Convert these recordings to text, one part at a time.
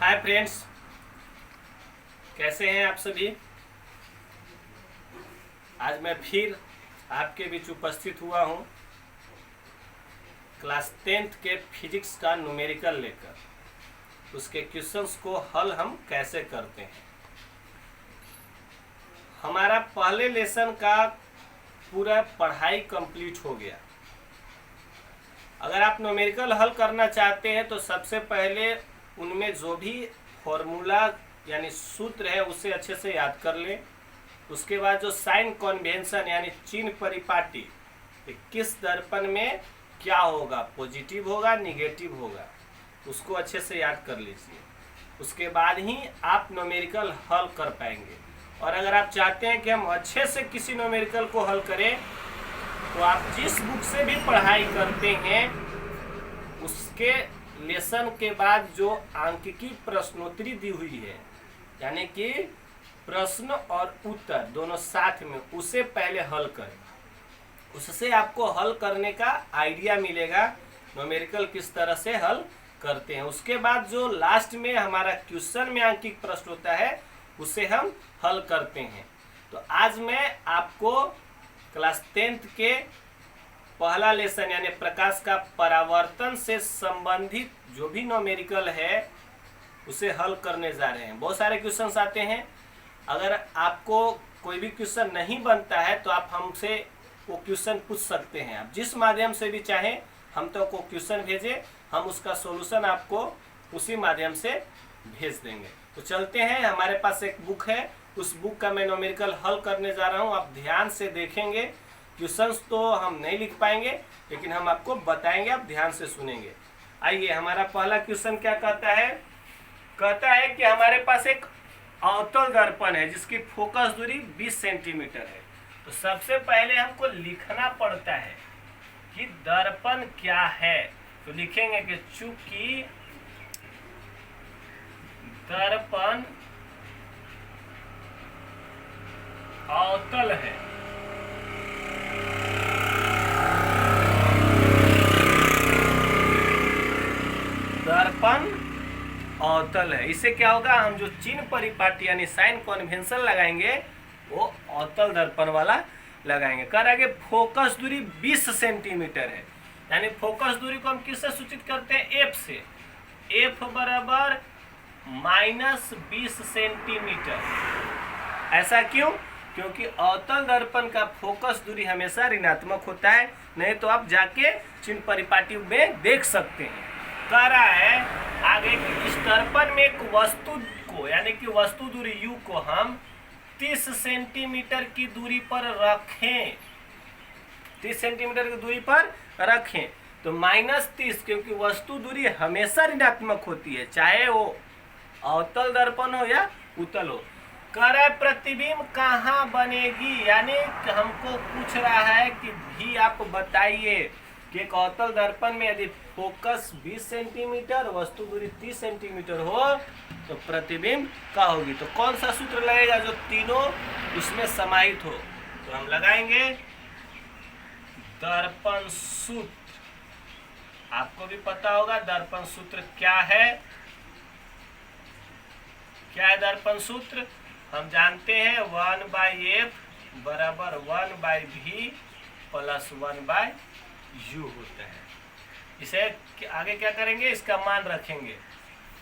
Hi friends, कैसे हैं आप सभी। आज मैं फिर आपके बीच उपस्थित हुआ हूं क्लास 10th के फिजिक्स का न्यूमेरिकल लेकर। उसके क्वेश्चंस को हल हम कैसे करते हैं। हमारा पहले लेसन का पूरा पढ़ाई कंप्लीट हो गया। अगर आप न्यूमेरिकल हल करना चाहते हैं तो सबसे पहले उनमें जो भी फॉर्मूला यानी सूत्र है उसे अच्छे से याद कर लें। उसके बाद जो साइन कन्वेंशन यानी चिन्ह परिपाटी, किस दर्पण में क्या होगा, पॉजिटिव होगा निगेटिव होगा, उसको अच्छे से याद कर लीजिए। उसके बाद ही आप न्यूमेरिकल हल कर पाएंगे। और अगर आप चाहते हैं कि हम अच्छे से किसी न्यूमेरिकल को हल करें तो आप जिस बुक से भी पढ़ाई करते हैं उसके लेसन के बाद जो आंकिकी प्रश्नोत्तरी दी हुई है, यानी कि प्रश्न और उत्तर दोनों साथ में, उसे पहले हल करें। उससे आपको हल करने का आइडिया मिलेगा न्यूमेरिकल किस तरह से हल करते हैं। उसके बाद जो लास्ट में हमारा क्वेश्चन में आंकिक प्रश्न होता है उसे हम हल करते हैं। तो आज मैं आपको क्लास 10th के पहला लेसन यानी प्रकाश का परावर्तन से संबंधित जो भी न्यूमेरिकल है उसे हल करने जा रहे हैं। बहुत सारे क्वेश्चंस आते हैं। अगर आपको कोई भी क्वेश्चन नहीं बनता है तो आप हमसे वो क्वेश्चन पूछ सकते हैं। आप जिस माध्यम से भी चाहें हम तो को क्वेश्चन भेजें, हम उसका सॉल्यूशन आपको उसी माध्यम से भेज देंगे। तो चलते हैं, हमारे पास एक बुक है, उस बुक का मैं न्यूमेरिकल हल करने जा रहा हूँ। आप ध्यान से देखेंगे। क्वेश्चंस तो हम नहीं लिख पाएंगे लेकिन हम आपको बताएंगे, आप ध्यान से सुनेंगे। आइए, हमारा पहला क्वेश्चन क्या कहता है। कहता है कि हमारे पास एक अवतल दर्पण है जिसकी फोकस दूरी 20 सेंटीमीटर है। तो सबसे पहले हमको लिखना पड़ता है कि दर्पण क्या है। तो लिखेंगे कि चूंकि दर्पण अवतल है, दर्पण अवतल है, इससे क्या होगा, हम जो चिन्ह परिपाटी यानी साइन कन्वेंशन लगाएंगे वो अवतल दर्पण वाला लगाएंगे। कह रहा है कि फोकस दूरी 20 सेंटीमीटर है, यानी फोकस दूरी को हम किससे सूचित करते हैं, एफ से। एफ बराबर -20 सेंटीमीटर। ऐसा क्यों? क्योंकि अवतल दर्पण का फोकस दूरी हमेशा ऋणात्मक होता है। नहीं तो आप जाके चिन्ह परिपाटी में देख सकते हैं। कह रहा है आगे कि इस दर्पण में एक वस्तु को यानी कि वस्तु दूरी u को हम 30 सेंटीमीटर की दूरी पर रखें। 30 सेंटीमीटर की दूरी पर रखें तो -30, क्योंकि वस्तु दूरी हमेशा ऋणात्मक होती है, चाहे वो अवतल दर्पण हो या उत्तल हो। कह रहा है प्रतिबिंब कहाँ बनेगी, यानी हमको पूछ रहा है कि भी आप बताइए कि एक अवतल दर्पण में यदि फोकस 20 सेंटीमीटर वस्तु दूरी 30 सेंटीमीटर हो तो प्रतिबिंब क्या होगी। तो कौन सा सूत्र लगेगा जो तीनों उसमें समाहित हो। तो हम लगाएंगे दर्पण सूत्र। आपको भी पता होगा दर्पण सूत्र क्या है। क्या है दर्पण सूत्र? हम जानते हैं 1/f बराबर 1/v प्लस 1/u होता है। इसे आगे क्या करेंगे, इसका मान रखेंगे।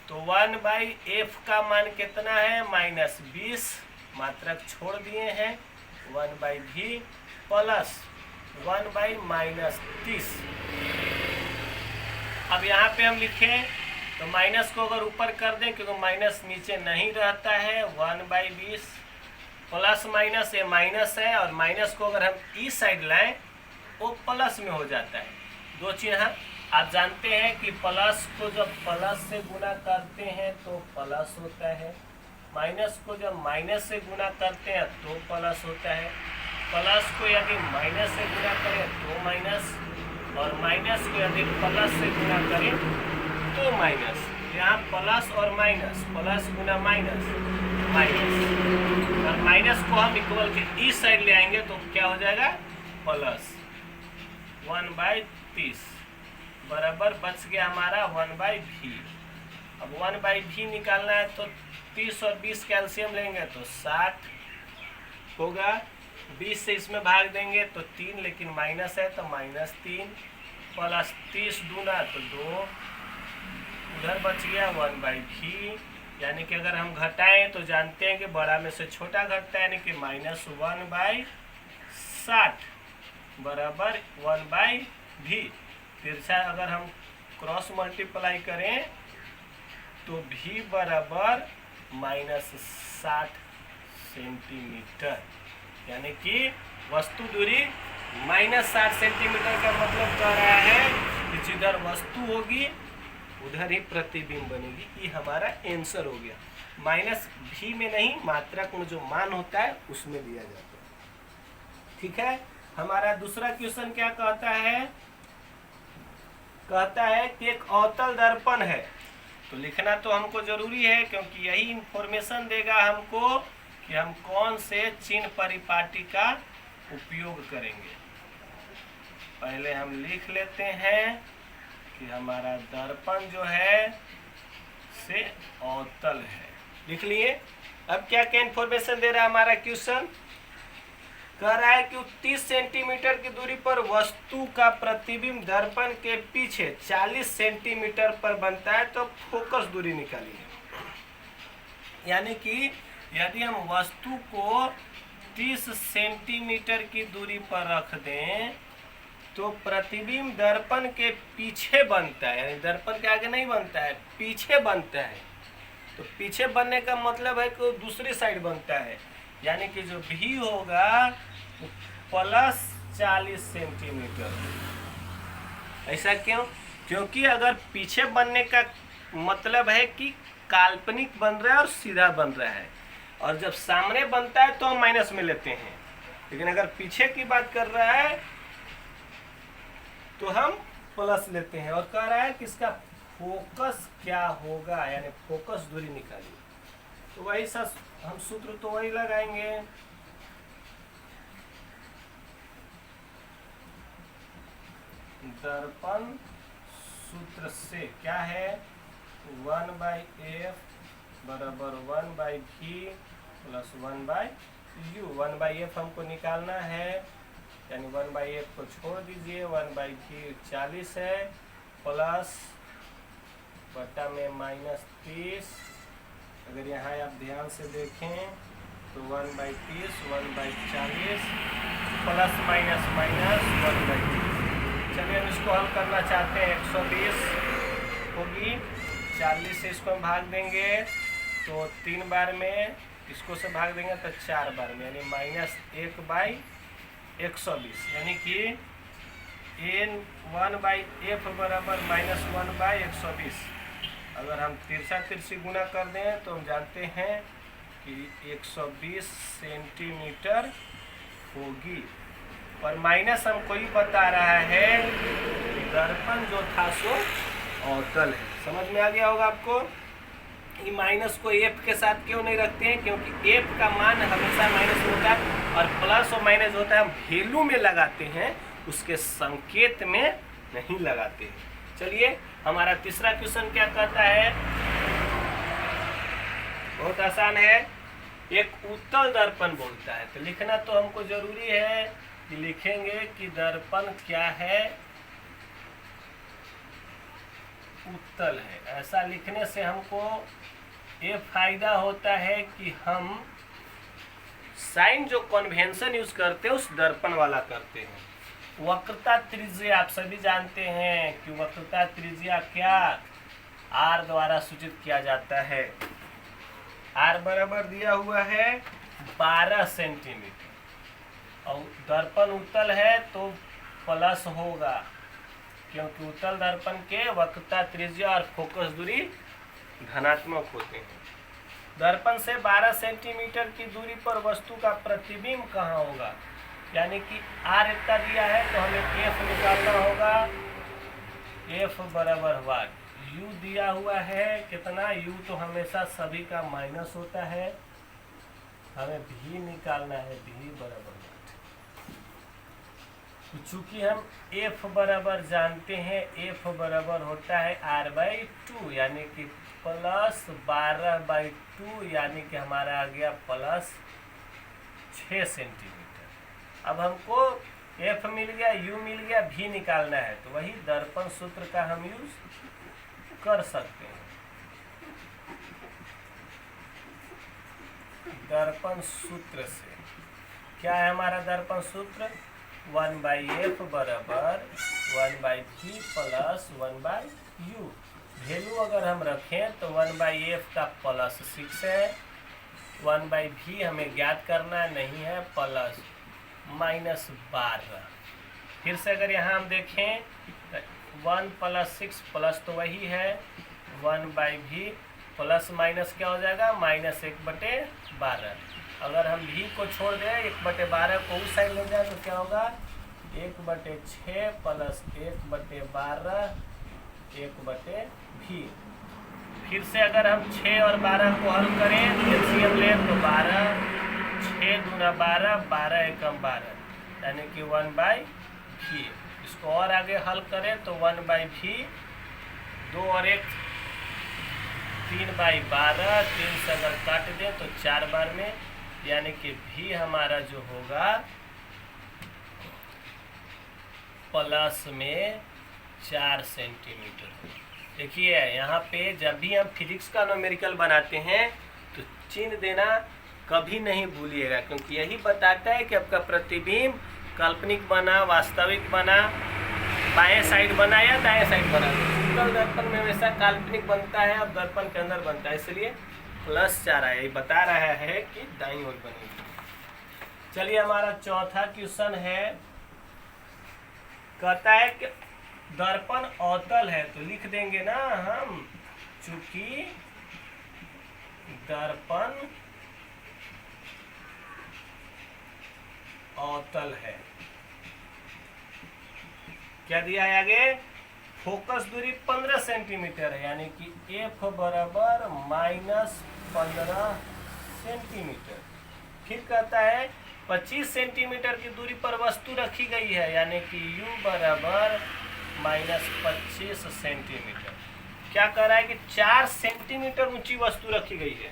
तो 1/f का मान कितना है, -20, मात्रक छोड़ दिए हैं, 1/v प्लस 1/-30। अब यहाँ पे हम लिखें तो माइनस को अगर ऊपर कर दें, क्योंकि माइनस नीचे नहीं रहता है, 1/20 प्लस माइनस, ये माइनस है और माइनस को अगर हम इस साइड लाएं वो प्लस में हो जाता है। दो चिन्ह आप जानते हैं कि प्लस को जब प्लस से गुना करते हैं तो प्लस होता है, माइनस को जब माइनस से गुना करते हैं तो प्लस होता है, प्लस को यदि माइनस से गुना करें तो माइनस, और माइनस को यदि प्लस से गुना करें तो माइनस। यहाँ प्लस और माइनस, प्लस गुना माइनस, माइनस, और माइनस को हम इक्वल के इस साइड ले आएंगे तो क्या हो जाएगा, प्लस 1/30 बराबर बच गया हमारा 1/v। अब 1/v निकालना है तो 30 और 20 कैल्शियम लेंगे तो 60 होगा। 20 से इसमें भाग देंगे तो 3, लेकिन माइनस है तो -3 प्लस 30 दूना तो 2, उधर बच गया 1/v। यानी कि अगर हम घटाएं तो जानते हैं कि बड़ा में से छोटा घटता है, यानी कि -1/60 बराबर 1/v। तिरछा अगर हम क्रॉस मल्टीप्लाई करें तो v बराबर -60 सेंटीमीटर, यानी कि वस्तु दूरी -60 सेंटीमीटर का मतलब कह रहा है कि जिधर वस्तु होगी उधर ही प्रतिबिंब बनेगी। ये हमारा आंसर हो गया। -v में नहीं, मात्रक में जो मान होता है उसमें दिया जाता है। ठीक है। हमारा दूसरा क्वेश्चन क्या कहता है? कहता है कि एक अवतल दर्पण है। तो लिखना तो हमको जरूरी है, क्योंकि यही इंफॉर्मेशन देगा हमको कि हम कौन से चिन्ह परिपाटी का उपयोग करेंगे। पहले हम लिख लेते हैं कि हमारा दर्पण जो है से अवतल है। लिख लिए। अब क्या क्या इंफॉर्मेशन दे रहा है हमारा क्वेश्चन? कह रहा है कि 30 सेंटीमीटर की दूरी पर वस्तु का प्रतिबिंब दर्पण के पीछे 40 सेंटीमीटर पर बनता है, तो फोकस दूरी निकालिए। यानी कि यदि हम वस्तु को 30 सेंटीमीटर की दूरी पर रख दें तो प्रतिबिंब दर्पण के पीछे बनता है, यानी दर्पण के आगे नहीं बनता है, पीछे बनता है। तो पीछे बनने का मतलब है कि दूसरी साइड बनता है, यानी कि जो भी होगा प्लस 40 सेंटीमीटर। ऐसा क्यों? क्योंकि अगर पीछे बनने का मतलब है कि काल्पनिक बन रहा है और सीधा बन रहा है, और जब सामने बनता है तो हम माइनस में लेते हैं, लेकिन अगर पीछे की बात कर रहा है तो हम प्लस लेते हैं। और कह रहा है कि इसका फोकस क्या होगा, यानी फोकस दूरी निकालिए। तो वही सब हम सूत्र तो वही लगाएंगे। दर्पण सूत्र से क्या है? 1/f बराबर 1/v प्लस 1/u। 1/f हमको निकालना है, यानी 1/f को छोड़ दीजिए। 1/v 40 है, प्लस बटा में -30। अगर यहाँ आप ध्यान से देखें तो 1/30 1/40 प्लस माइनस माइनस 1/30। चलिए हम इसको हल करना चाहते हैं। 120 होगी, 40 से इसको हम भाग देंगे तो 3 बार में, इसको से भाग देंगे तो 4 बार में, यानी -1/120। यानी कि n1/f बराबर -1/120। अगर हम तिरछा तिरछी गुना कर दें तो हम जानते हैं कि 120 सेंटीमीटर होगी। पर माइनस हमको ही बता रहा है कि दर्पण जो था सो अवतल है। समझ में आ गया होगा आपको? ये माइनस को एफ के साथ क्यों नहीं रखते हैं? क्योंकि एफ का मान हमेशा माइनस होता है, और प्लस और माइनस होता है हम वैल्यू में लगाते हैं, उसके संकेत में नहीं लगाते हैं। चलिए हमारा तीसरा क्वेश्चन क्या कहता है? बहुत आसान है। एक उत्तल दर्पण बोलता है। तो लिखना तो हमको जरूरी है कि लिखेंगे कि दर्पण क्या है? उत्तल है। ऐसा लिखने से हमको ये फायदा होता है कि हम साइन जो कन्वेंशन यूज करते हैं उस दर्पण वाला करते हैं। वक्रता त्रिज्या आप सभी जानते हैं कि वक्रता त्रिज्या क्या r द्वारा सूचित किया जाता है। r बराबर दिया हुआ है 12 सेंटीमीटर, और दर्पण उत्तल है तो प्लस होगा, क्योंकि उत्तल दर्पण के वक्रता त्रिज्या और फोकस दूरी धनात्मक होते हैं। दर्पण से 12 सेंटीमीटर की दूरी पर वस्तु का प्रतिबिंब कहाँ होगा? यानी कि r इतना दिया है तो हमें f निकालना होगा। f बराबर वाट, u दिया हुआ है कितना? u तो हमेशा सभी का माइनस होता है, हमें v निकालना है, v बराबर वाट। तो चूंकि हम एफ बराबर जानते हैं, एफ बराबर होता है r/2 यानी कि +12/2 यानी कि हमारा आ गया +6 सेंटीमीटर। अब हमको एफ मिल गया, यू मिल गया, भी निकालना है, तो वही दर्पण सूत्र का हम यूज कर सकते हैं। दर्पण सूत्र से क्या है हमारा दर्पण सूत्र? 1/f बराबर 1/v प्लस 1/u। वैल्यू अगर हम रखें तो 1/f का +6 है, 1/v हमें ज्ञात करना नहीं है, -12। फिर से अगर यहाँ हम देखें तो 1 + 6 प्लस तो वही है 1/v प्लस माइनस क्या हो जाएगा? -1/12। अगर हम भी को छोड़ दें 1/12 को उस साइड ले जाए तो क्या होगा? 1/6 प्लस 1/12 1/v। फिर से अगर हम 6 और 12 को हल करें, एलसीएम लें तो 12, 6 दूना 12, 12 एकम 12 यानी कि 1/v। इसको और आगे हल करें तो 1/v, 2 और 1 3/12, 3 से अगर काट दें तो 4 बार में, यानी कि भी हमारा जो होगा प्लस में 4 सेंटीमीटर। देखिए यहाँ पे जब भी हम फिजिक्स का न्यूमेरिकल बनाते हैं तो चिन्ह देना कभी नहीं भूलिएगा, क्योंकि यही बताता है कि आपका प्रतिबिंब काल्पनिक बना, वास्तविक बना, बाएं साइड बना या दाएं साइड बना। उत्तल दर्पण में हमेशा काल्पनिक बनता है, अब दर्पण के अंदर बनता है, इसलिए +4 है। ये बता रहा है कि दाईं ओर बनेगी। चलिए हमारा चौथा क्वेश्चन है, कहता है कि दर्पण अवतल है, तो लिख देंगे ना हम, चूंकि दर्पण अवतल है। क्या दिया है आगे? फोकस दूरी 15 सेंटीमीटर है, यानी कि एफ बराबर -15 सेंटीमीटर। फिर कहता है 25 सेंटीमीटर की दूरी पर वस्तु रखी गई है, यानी कि u बराबर -25 सेंटीमीटर। क्या कह रहा है कि 4 सेंटीमीटर ऊंची वस्तु रखी गई है,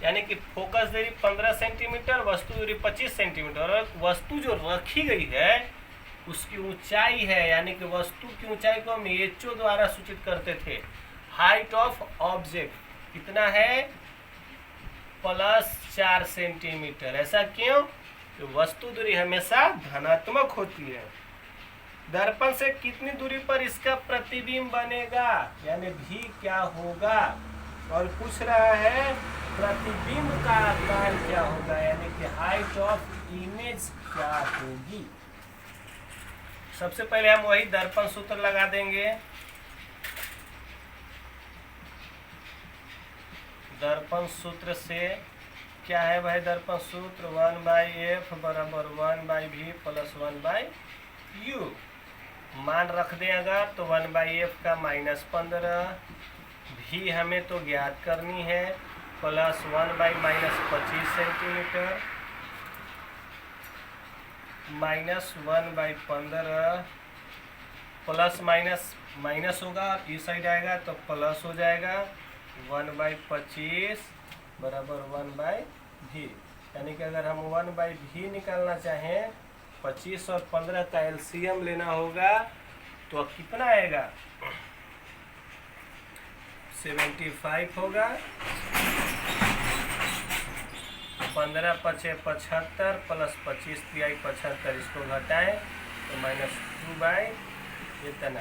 यानी कि फोकस दूरी 15 सेंटीमीटर, वस्तु दूरी 25 सेंटीमीटर, और वस्तु जो रखी गई है उसकी ऊंचाई है, यानी कि वस्तु की ऊंचाई को हम एचओ द्वारा सूचित करते थे। हाइट ऑफ ऑब्जेक्ट कितना है? +4 सेंटीमीटर। ऐसा क्यों? कि वस्तु दूरी हमेशा धनात्मक होती है। दर्पण से कितनी दूरी पर इसका प्रतिबिंब बनेगा, यानी भी क्या होगा, और पूछ रहा है प्रतिबिंब का आकार क्या होगा, यानी कि हाइट ऑफ इमेज क्या होगी। सबसे पहले हम वही दर्पण सूत्र लगा देंगे। दर्पण सूत्र से क्या है भाई? दर्पण सूत्र 1/f बराबर 1/v प्लस 1/u। मान रख दें अगर तो 1/f का -15, भी हमें तो ज्ञात करनी है, प्लस 1/-25 सेंटीमीटर, -1/15, प्लस माइनस होगा, इस साइड आएगा तो प्लस हो जाएगा, 1/25 बराबर 1/v। यानी कि अगर हम 1/v निकालना चाहें, 25 और 15 का एलसीएम लेना होगा, तो कितना आएगा? 75 होगा, 15 × 5 = 75 प्लस 25 × 75, इसको घटाएं तो -2/, इतना।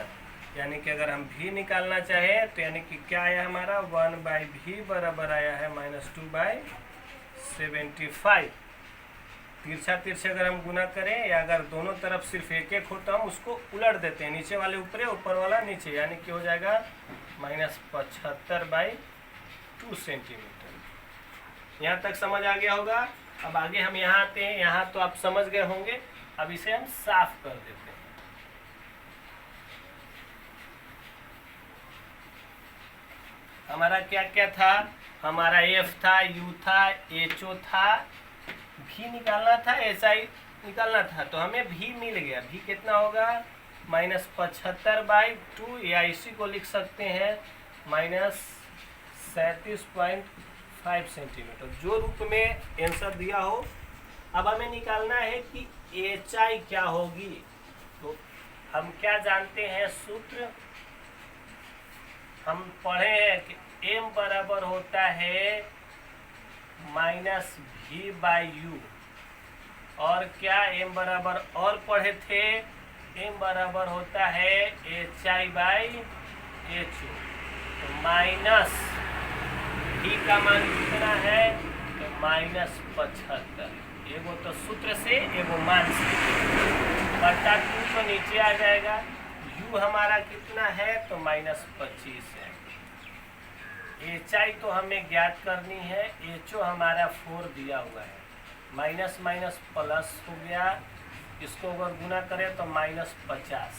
यानी कि अगर हम भी निकालना चाहें तो यानी कि क्या आया हमारा? 1/v बराबर आया है -2/75। तिरछा तिरछे अगर हम गुना करें, या अगर दोनों तरफ सिर्फ एक एक हो तो हम उसको उलट देते हैं, नीचे वाले ऊपर, ऊपर वाला नीचे, यानी कि हो जाएगा -75/2 सेंटीमीटर। यहाँ तक समझ आ गया होगा। अब आगे हम यहाँ आते हैं, यहाँ तो आप समझ गए होंगे, अब इसे हम साफ कर देते हैं। हमारा क्या क्या था? हमारा एफ था, यू था, एचओ था, भी निकालना था, एसआई निकालना था, तो हमें भी मिल गया। भी कितना होगा -75/2, या इसी को लिख सकते हैं -37.5 सेंटीमीटर, जो रूप में आंसर दिया हो। अब हमें निकालना है कि एचआई क्या होगी। तो हम क्या जानते हैं सूत्र, हम पढ़े हैं कि m बराबर होता है -v/u, और क्या m बराबर और पढ़े थे, m बराबर होता है HI/HO। तो माइनस v का मान कितना है, तो -75, एगो तो सूत्र से एगो मान से, बटा 2 तो नीचे आ जाएगा। u हमारा कितना है, तो -25 है। HI तो हमें ज्ञात करनी है, HO हमारा 4 दिया हुआ है। माइनस माइनस प्लस हो गया, इसको अगर गुना करें तो -50,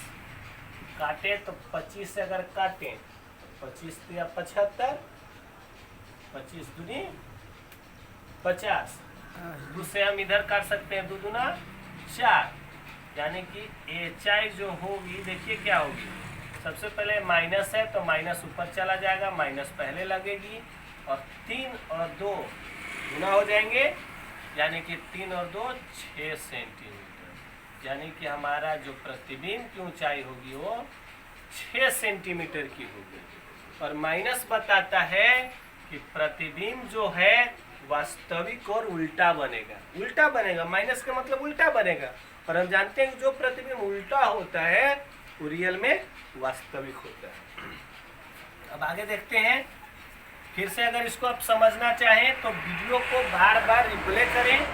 काटे तो 25 से अगर काटें तो 25 दिया 75, 25 दूनी 50, दूसरे हम इधर काट सकते हैं, 2 दूना 4, यानी कि HI जो होगी, देखिए क्या होगी, सबसे पहले माइनस है तो माइनस ऊपर चला जाएगा, माइनस पहले लगेगी, और 3 और 2 गुना हो जाएंगे, यानी कि 3 और 2 6 सेंटीमीटर, यानी कि हमारा जो प्रतिबिंब की ऊंचाई होगी वो 6 सेंटीमीटर की होगी। और माइनस बताता है कि प्रतिबिंब जो है वास्तविक और उल्टा बनेगा। उल्टा बनेगा, माइनस का मतलब उल्टा बनेगा, और हम जानते हैं कि जो प्रतिबिंब उल्टा होता है वो रियल में वास्तविक होता है। अब आगे देखते हैं, फिर से अगर इसको आप समझना चाहें तो वीडियो को बार बार रिप्ले करें,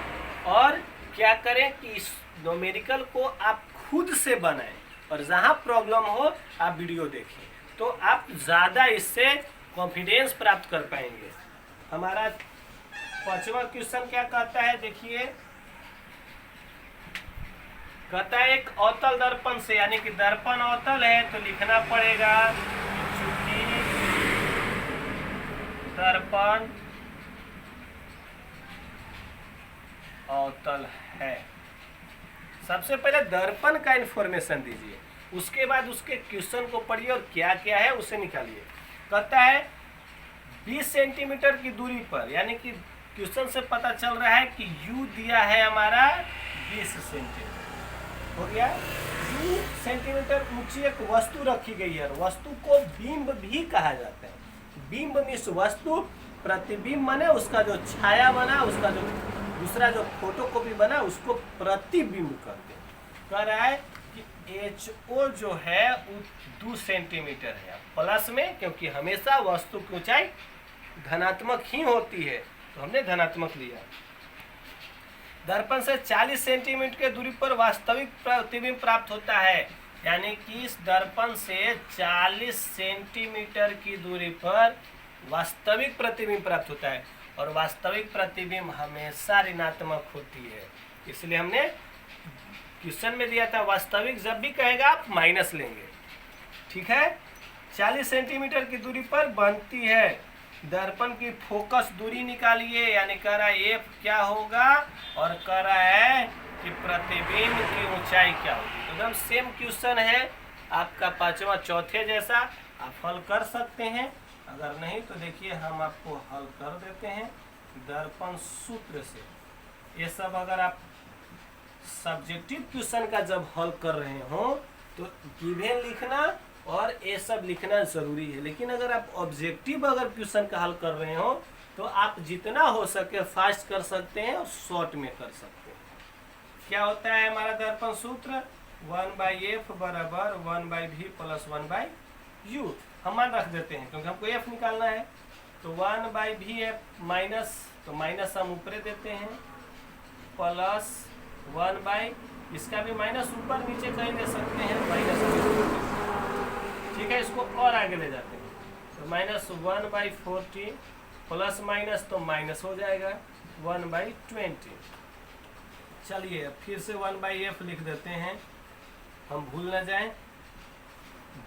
और क्या करें कि इस न्यूमेरिकल को आप खुद से बनाएं, और जहां प्रॉब्लम हो आप वीडियो देखें, तो आप ज़्यादा इससे कॉन्फिडेंस प्राप्त कर पाएंगे। हमारा 5वां क्वेश्चन क्या कहता है, देखिए, कहता है एक अवतल दर्पण से, यानी कि दर्पण अवतल है तो लिखना पड़ेगा चूंकि दर्पण अवतल है। सबसे पहले दर्पण का इंफॉर्मेशन दीजिए, उसके बाद उसके क्वेश्चन को पढ़िए और क्या क्या है उसे निकालिए। कहता है 20 सेंटीमीटर की दूरी पर, यानी कि क्वेश्चन से पता चल रहा है कि u दिया है हमारा 20 सेंटीमीटर, हो गया। u सेंटीमीटर ऊंची एक वस्तु रखी गई है, वस्तु को बिंब भी कहा जाता है। बिंब मीन्स वस्तु, प्रतिबिंब माने उसका जो छाया बना, उसका जो दूसरा जो फोटोकॉपी बना, उसको प्रतिबिंब कहते हैं। कह रहा है कि HO जो है वो 2 सेंटीमीटर है, प्लस में, क्योंकि हमेशा वस्तु की ऊंचाई धनात्मक ही होती है, तो हमने धनात्मक लिया। दर्पण से 40 सेंटीमीटर के दूरी पर वास्तविक प्रतिबिंब प्राप्त होता है, यानी कि इस दर्पण से 40 सेंटीमीटर की दूरी पर वास्तविक प्रतिबिंब प्राप्त होता है, और वास्तविक प्रतिबिंब हमेशा ऋणात्मक होती है, इसलिए हमने क्वेश्चन में दिया था वास्तविक जब भी कहेगा आप माइनस लेंगे, ठीक है। 40 सेंटीमीटर की दूरी पर बनती है, दर्पण की फोकस दूरी निकालिए, यानी कह रहा है F क्या होगा, और कह रहा है कि प्रतिबिंब की ऊंचाई क्या होगी। एकदम सेम क्वेश्चन है आपका 5वां चौथे जैसा, आप हल कर सकते हैं। अगर नहीं तो देखिए हम आपको हल कर देते हैं दर्पण सूत्र से। ये सब अगर आप सब्जेक्टिव क्वेश्चन का जब हल कर रहे हो तो गिवन लिखना और ये सब लिखना जरूरी है, लेकिन अगर आप ऑब्जेक्टिव अगर क्वेश्चन का हल कर रहे हो तो आप जितना हो सके फास्ट कर सकते हैं और शॉर्ट में कर सकते हैं। क्या होता है हमारा दर्पण सूत्र, 1/f बराबर 1/v प्लस 1/u। हम मान रख देते हैं क्योंकि हमको f निकालना है, तो 1/v माइनस, तो माइनस हम ऊपर देते हैं, प्लस 1/, इसका भी माइनस ऊपर नीचे कहीं दे सकते हैं, माइनस, ठीक है। इसको और आगे ले जाते हैं, तो -1/40 प्लस माइनस तो माइनस हो जाएगा 1/20। चलिए फिर से 1/f लिख देते हैं, हम भूल न जाएं।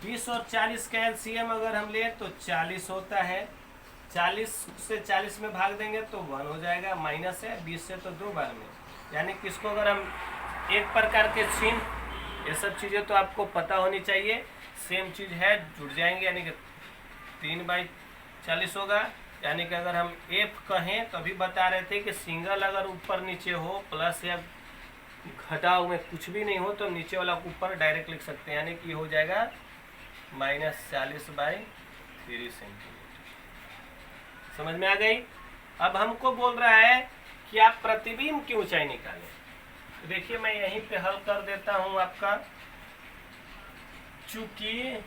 20 और 40 का एलसीएम अगर हम लें तो 40 होता है, 40 से 40 में भाग देंगे तो 1 हो जाएगा, माइनस है 20 से तो 2 बार में, यानी कि इसको अगर हम एक प्रकार के चिन्ह, ये सब चीज़ें तो आपको पता होनी चाहिए। सेम चीज़ है, जुड़ जाएंगे, यानी कि 3/40 होगा। यानी कि अगर हम एफ कहें तो अभी बता रहे थे कि सिंगल अगर ऊपर नीचे हो, प्लस या घटाव में कुछ भी नहीं हो, तो नीचे वाला ऊपर डायरेक्ट लिख सकते हैं, यानी कि हो जाएगा -40/3 सेंटीमीटर। समझ में आ गई। अब हमको बोल रहा है कि आप प्रतिबिंब की ऊंचाई निकालें। देखिए मैं यहीं पे हल कर देता हूं आपका। चूंकि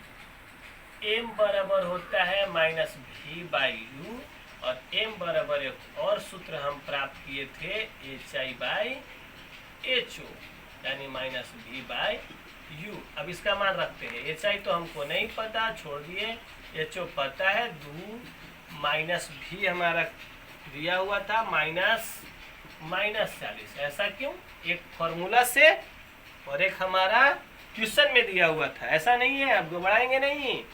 m बराबर होता है -v/u और m बराबर एक और सूत्र हम प्राप्त किए थे hi/ho, यानी -v/u। अब इसका मान रखते हैं। hi तो हमको नहीं पता, छोड़ दिए। ho पता है, 2 - v हमारा दिया हुआ था -40। ऐसा क्यों? एक फॉर्मूला से और एक हमारा क्वेश्चन में दिया हुआ था। ऐसा नहीं है, आप घबराएंगे नहीं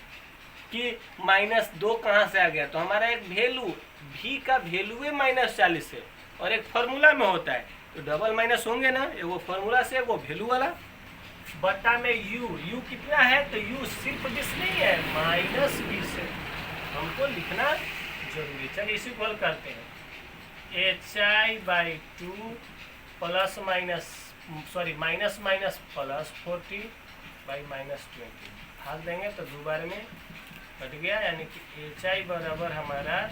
कि -2 कहाँ से आ गया। तो हमारा एक वैल्यू v का वैल्यू है -40 है और एक फॉर्मूला में होता है, तो डबल माइनस होंगे ना, वो फॉर्मूला से वो वैल्यू वाला बटा में u कितना है, तो u सिर्फ दिस नहीं है, -20 है। हमको लिखना जरूरी। चलिए इसी को हल करते हैं। hi/2 plus minus sorry minus plus 40/-20 भाग देंगे तो दोबारा में कट गया, यानी कि hi बराबर हमारा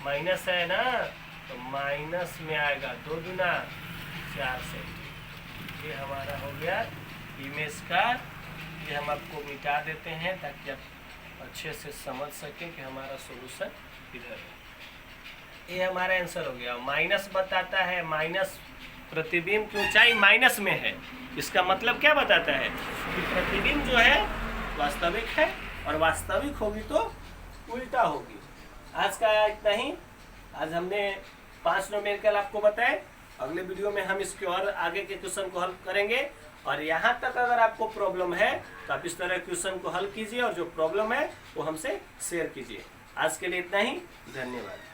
माइनस है ना, तो माइनस में आएगा 2 दूना 4 सेंटीमीटर। ये हमारा हो गया इमेज का। ये हम आपको मिटा देते हैं ताकि आप अच्छे से समझ सकें कि हमारा सोल्यूशन इधर है। ये हमारा आंसर हो गया। माइनस बताता है, माइनस प्रतिबिंब की ऊंचाई माइनस में है। इसका मतलब क्या बताता है कि प्रतिबिंब जो है वास्तविक है और वास्तविक होगी तो उल्टा होगी। आज का इतना ही। आज हमने 5 न्यूमेरिकल आपको बताए। अगले वीडियो में हम इसके और आगे के क्वेश्चन को हल करेंगे। और यहाँ तक अगर आपको प्रॉब्लम है तो आप इस तरह क्वेश्चन को हल कीजिए और जो प्रॉब्लम है वो हमसे शेयर कीजिए। आज के लिए इतना ही। धन्यवाद।